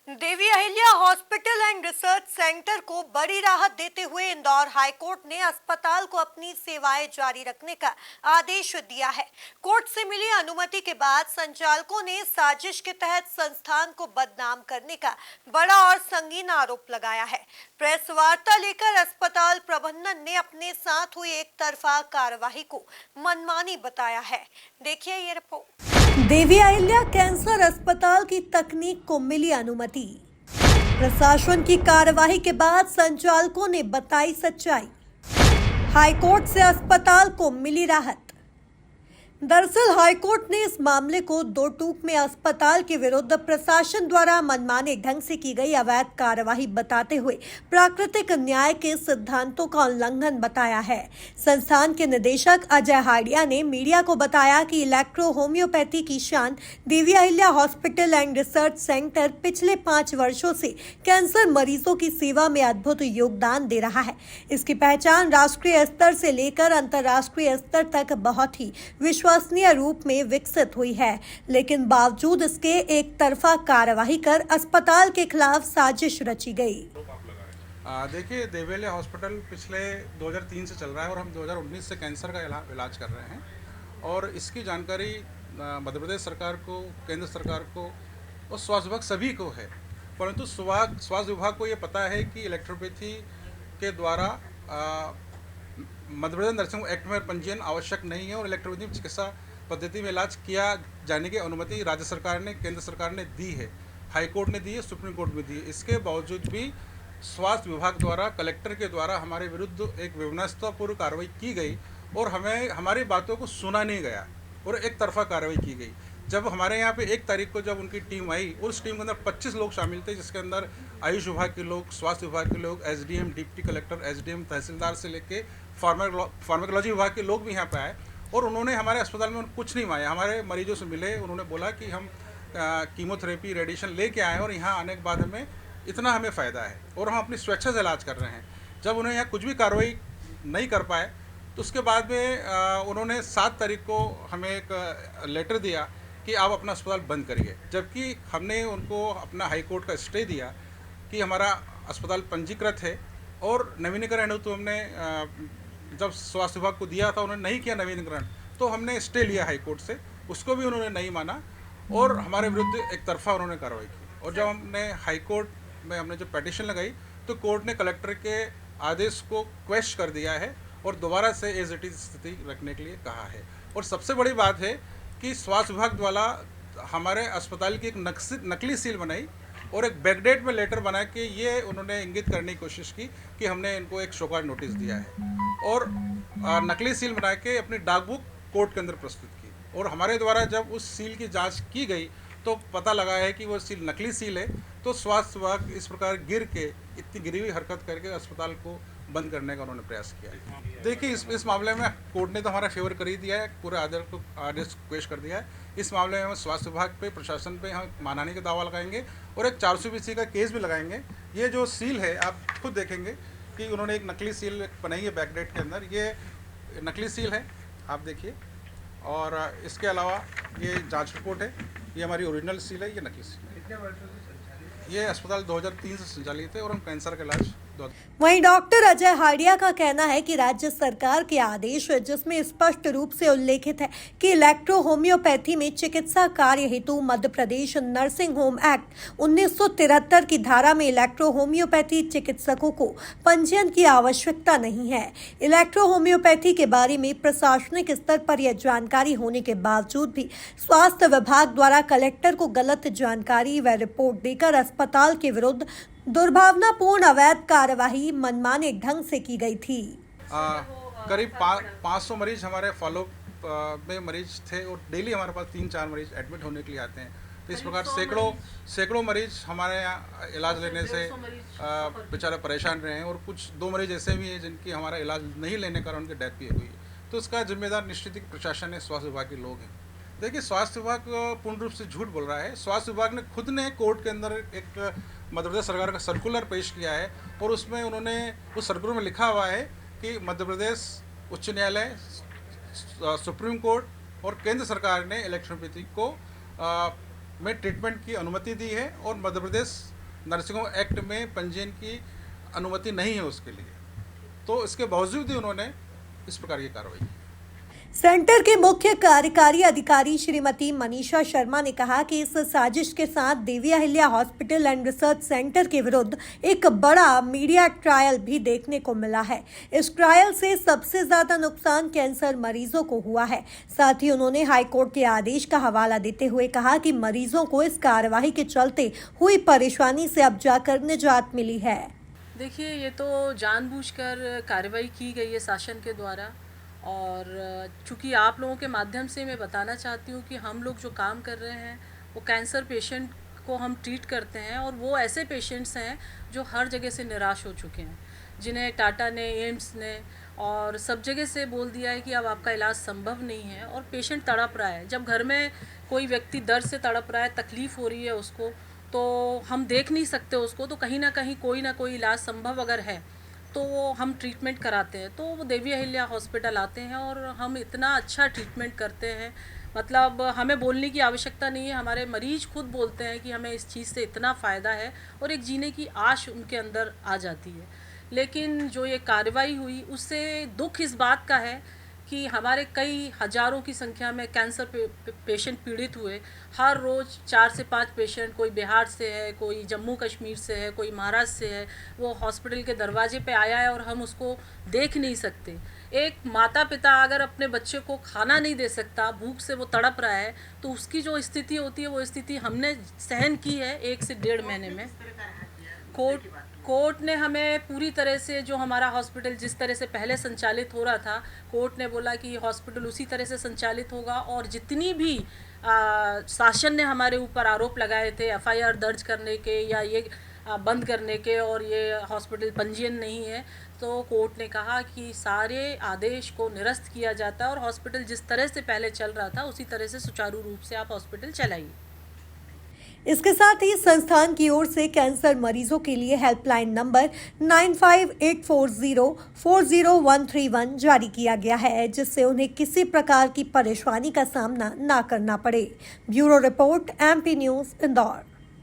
Devi Ahilya hospital and research centre को बड़ी राहत देते हुए इंदौर हाईकोर्ट ने अस्पताल को अपनी सेवाएं जारी रखने का आदेश दिया है। कोर्ट से मिली अनुमति के बाद संचालकों ने साजिश के तहत संस्थान को बदनाम करने का बड़ा और संगीन आरोप लगाया है। प्रेस वार्ता लेकर अस्पताल प्रबंधन ने अपने साथ हुई एक तरफा कार्यवाही को मनमानी बताया है। देखिए ये रिपोर्ट। देवी अहिल्या कैंसर अस्पताल की तकनीक को मिली अनुमति। प्रशासन की कार्यवाही के बाद संचालकों ने बताई सच्चाई। हाईकोर्ट से अस्पताल को मिली राहत। दरअसल हाईकोर्ट ने इस मामले को दो टूक में अस्पताल के विरुद्ध प्रशासन द्वारा मनमाने ढंग से की गई अवैध कार्यवाही बताते हुए प्राकृतिक न्याय के सिद्धांतों का उल्लंघन बताया है। संस्थान के निदेशक अजय हाडिया ने मीडिया को बताया कि इलेक्ट्रो होम्योपैथी की शान Devi Ahilya hospital and research centre पिछले 5 वर्षों से कैंसर मरीजों की सेवा में अद्भुत योगदान दे रहा है। इसकी पहचान राष्ट्रीय स्तर से लेकर अंतर्राष्ट्रीय स्तर तक बहुत ही विश्वसनीय रूप में विकसित हुई है, लेकिन बावजूद इसके एक तरफा कार्यवाही कर अस्पताल के खिलाफ साजिश रची गई। देखिए, देवी अहिल्या हॉस्पिटल पिछले 2003 से चल रहा है और हम 2019 से कैंसर का इलाज कर रहे हैं और इसकी जानकारी मध्य प्रदेश सरकार को, केंद्र सरकार को और स्वास्थ्य विभाग सभी को है। परंतु स्वास्थ्य विभाग को ये पता है कि इलेक्ट्रोपैथी के द्वारा मध्य प्रदेश नर्सिंग एक्ट में पंजीयन आवश्यक नहीं है और इलेक्ट्रोपैथी चिकित्सा पद्धति में इलाज किया जाने की अनुमति राज्य सरकार ने, केंद्र सरकार ने दी है, हाईकोर्ट ने दी है, सुप्रीम कोर्ट में दी है। इसके बावजूद भी स्वास्थ्य विभाग द्वारा, कलेक्टर के द्वारा हमारे विरुद्ध एक व्यवस्थापूर्ण कार्रवाई की गई और हमें हमारी बातों को सुना नहीं गया और एक तरफा कार्रवाई की गई। जब हमारे यहाँ पे 1 तारीख को जब उनकी टीम आई, उस टीम के अंदर 25 लोग शामिल थे, जिसके अंदर आयुष विभाग के लोग, स्वास्थ्य विभाग के लोग, एसडीएम, डिप्टी कलेक्टर, एसडीएम, तहसीलदार से लेके फार्माकोलॉजी विभाग के लोग भी यहाँ पे आए और उन्होंने हमारे अस्पताल में कुछ नहीं मांगा। हमारे मरीजों से मिले, उन्होंने बोला कि हम कीमोथेरेपी, रेडिएशन लेके आए और यहाँ आने के बाद हमें इतना हमें फ़ायदा है और हम अपनी स्वेच्छा से इलाज कर रहे हैं। जब उन्हें यहाँ कुछ भी कार्रवाई नहीं कर पाए तो उसके बाद में उन्होंने 7 तारीख को हमें एक लेटर दिया कि आप अपना अस्पताल बंद करिए, जबकि हमने उनको अपना हाई कोर्ट का स्टे दिया कि हमारा अस्पताल पंजीकृत है और नवीनीकरण हेतु हमने जब स्वास्थ्य विभाग को दिया था उन्होंने नहीं किया नवीनीकरण, तो हमने स्टे लिया हाई कोर्ट से, उसको भी उन्होंने नहीं माना और हमारे विरुद्ध एक तरफा उन्होंने कार्रवाई की। और जब हमने हाई कोर्ट में हमने जब पिटीशन लगाई तो कोर्ट ने कलेक्टर के आदेश को क्वेश कर दिया है और दोबारा से एज इट इज स्थिति रखने के लिए कहा है। और सबसे बड़ी बात है कि स्वास्थ्य विभाग द्वारा हमारे अस्पताल की एक नकली सील बनाई और एक बैकडेट में लेटर बना के ये उन्होंने इंगित करने की कोशिश की कि हमने इनको एक शोकॉज नोटिस दिया है और नकली सील बना के अपनी डाक बुक कोर्ट के अंदर प्रस्तुत की। और हमारे द्वारा जब उस सील की जांच की गई तो पता लगा है कि वो सील नकली सील है। तो स्वास्थ्य विभाग इस प्रकार गिर के, इतनी गिरी हुई हरकत करके अस्पताल को बंद करने का उन्होंने प्रयास किया है। देखिए, इस मामले में कोर्ट ने तो हमारा फेवर कर ही दिया है, पूरे आदेश पेश कर दिया है। इस मामले में हम स्वास्थ्य विभाग पे, प्रशासन पे हम मानहानि का दावा लगाएंगे और एक 420 का केस भी लगाएंगे। ये जो सील है आप खुद देखेंगे कि उन्होंने एक नकली सील बनाई है बैकडेट के अंदर, ये नकली सील है, आप देखिए। और इसके अलावा ये जाँच रिपोर्ट है, ये हमारी ओरिजिनल सील है, ये नकली सील है। कितने वर्षों से संचालित? ये अस्पताल 2003 से संचालित है और हम कैंसर का इलाज। वहीं डॉक्टर अजय हाडिया का कहना है कि राज्य सरकार के आदेश जिसमें स्पष्ट रूप से उल्लेखित है कि इलेक्ट्रो होम्योपैथी में चिकित्सा कार्य हेतु Madhya Pradesh nursing home act 1973 की धारा में इलेक्ट्रो होम्योपैथी चिकित्सकों को पंजीयन की आवश्यकता नहीं है। इलेक्ट्रो होम्योपैथी के बारे में प्रशासनिक स्तर पर यह जानकारी होने के बावजूद भी स्वास्थ्य विभाग द्वारा कलेक्टर को गलत जानकारी व रिपोर्ट देकर अस्पताल के विरुद्ध दुर्भावनापूर्ण अवैध कार्यवाही मनमाने ढंग से की गई थी। करीब 500 मरीज हमारे फॉलो में मरीज थे और डेली हमारे पास 3-4 मरीज एडमिट होने के लिए आते हैं। तो इस प्रकार सैकड़ों मरीज हमारे यहाँ इलाज लेने से बेचारे परेशान रहे हैं और कुछ 2 मरीज ऐसे भी हैं जिनकी हमारा इलाज नहीं लेने कारण उनकी डेथ भी हुई है। तो इसका जिम्मेदार निश्चित ही प्रशासन है, स्वास्थ्य विभाग के लोग हैं। देखिए, स्वास्थ्य विभाग पूर्ण रूप से झूठ बोल रहा है। स्वास्थ्य विभाग ने खुद ने कोर्ट के अंदर एक मध्य प्रदेश सरकार का सर्कुलर पेश किया है और उसमें उन्होंने उस सर्कुलर में लिखा हुआ है कि मध्य प्रदेश उच्च न्यायालय, सुप्रीम कोर्ट और केंद्र सरकार ने इलेक्ट्रोपैथी को में ट्रीटमेंट की अनुमति दी है और Madhya Pradesh nursing home act में पंजीयन की अनुमति नहीं है उसके लिए, तो इसके बावजूद ही उन्होंने इस प्रकार की कार्रवाई की। सेंटर के मुख्य कार्यकारी अधिकारी श्रीमती मनीषा शर्मा ने कहा कि इस साजिश के साथ Devi Ahilya hospital and research centre के विरुद्ध एक बड़ा मीडिया ट्रायल भी देखने को मिला है। इस ट्रायल से सबसे ज्यादा नुकसान कैंसर मरीजों को हुआ है। साथ ही उन्होंने हाईकोर्ट के आदेश का हवाला देते हुए कहा कि मरीजों को इस कार्यवाही के चलते हुई परेशानी से अब जाकर निजात मिली है। देखिए, ये तो जानबूझकर कार्रवाई की गई है शासन के द्वारा, और चूँकि आप लोगों के माध्यम से मैं बताना चाहती हूँ कि हम लोग जो काम कर रहे हैं वो कैंसर पेशेंट को हम ट्रीट करते हैं, और वो ऐसे पेशेंट्स हैं जो हर जगह से निराश हो चुके हैं, जिन्हें टाटा ने, एम्स ने और सब जगह से बोल दिया है कि अब आपका इलाज संभव नहीं है, और पेशेंट तड़प रहा है। जब घर में कोई व्यक्ति दर्द से तड़प रहा है, तकलीफ़ हो रही है उसको, तो हम देख नहीं सकते उसको, तो कहीं ना कहीं कोई ना कोई इलाज संभव अगर है तो वो हम ट्रीटमेंट कराते हैं। तो वो देवी अहिल्या हॉस्पिटल आते हैं और हम इतना अच्छा ट्रीटमेंट करते हैं, मतलब हमें बोलने की आवश्यकता नहीं है, हमारे मरीज खुद बोलते हैं कि हमें इस चीज़ से इतना फ़ायदा है, और एक जीने की आश उनके अंदर आ जाती है। लेकिन जो ये कार्रवाई हुई उससे दुख इस बात का है कि हमारे कई हज़ारों की संख्या में कैंसर पेशेंट पीड़ित हुए। हर रोज़ 4 से 5 पेशेंट, कोई बिहार से है, कोई जम्मू कश्मीर से है, कोई महाराष्ट्र से है, वो हॉस्पिटल के दरवाजे पे आया है और हम उसको देख नहीं सकते। एक माता पिता अगर अपने बच्चे को खाना नहीं दे सकता, भूख से वो तड़प रहा है, तो उसकी जो स्थिति होती है वो स्थिति हमने सहन की है 1 से 1.5 महीने में। कोर्ट ने हमें पूरी तरह से, जो हमारा हॉस्पिटल जिस तरह से पहले संचालित हो रहा था, कोर्ट ने बोला कि हॉस्पिटल उसी तरह से संचालित होगा, और जितनी भी शासन ने हमारे ऊपर आरोप लगाए थे एफआईआर दर्ज करने के या ये बंद करने के और ये हॉस्पिटल पंजीयन नहीं है, तो कोर्ट ने कहा कि सारे आदेश को निरस्त किया जाता है और हॉस्पिटल जिस तरह से पहले चल रहा था उसी तरह से सुचारू रूप से आप हॉस्पिटल चलाइए। इसके साथ ही संस्थान की ओर से कैंसर मरीजों के लिए हेल्पलाइन नंबर 9584040131 जारी किया गया है, जिससे उन्हें किसी प्रकार की परेशानी का सामना ना करना पड़े। Bureau report, MP news, Indore.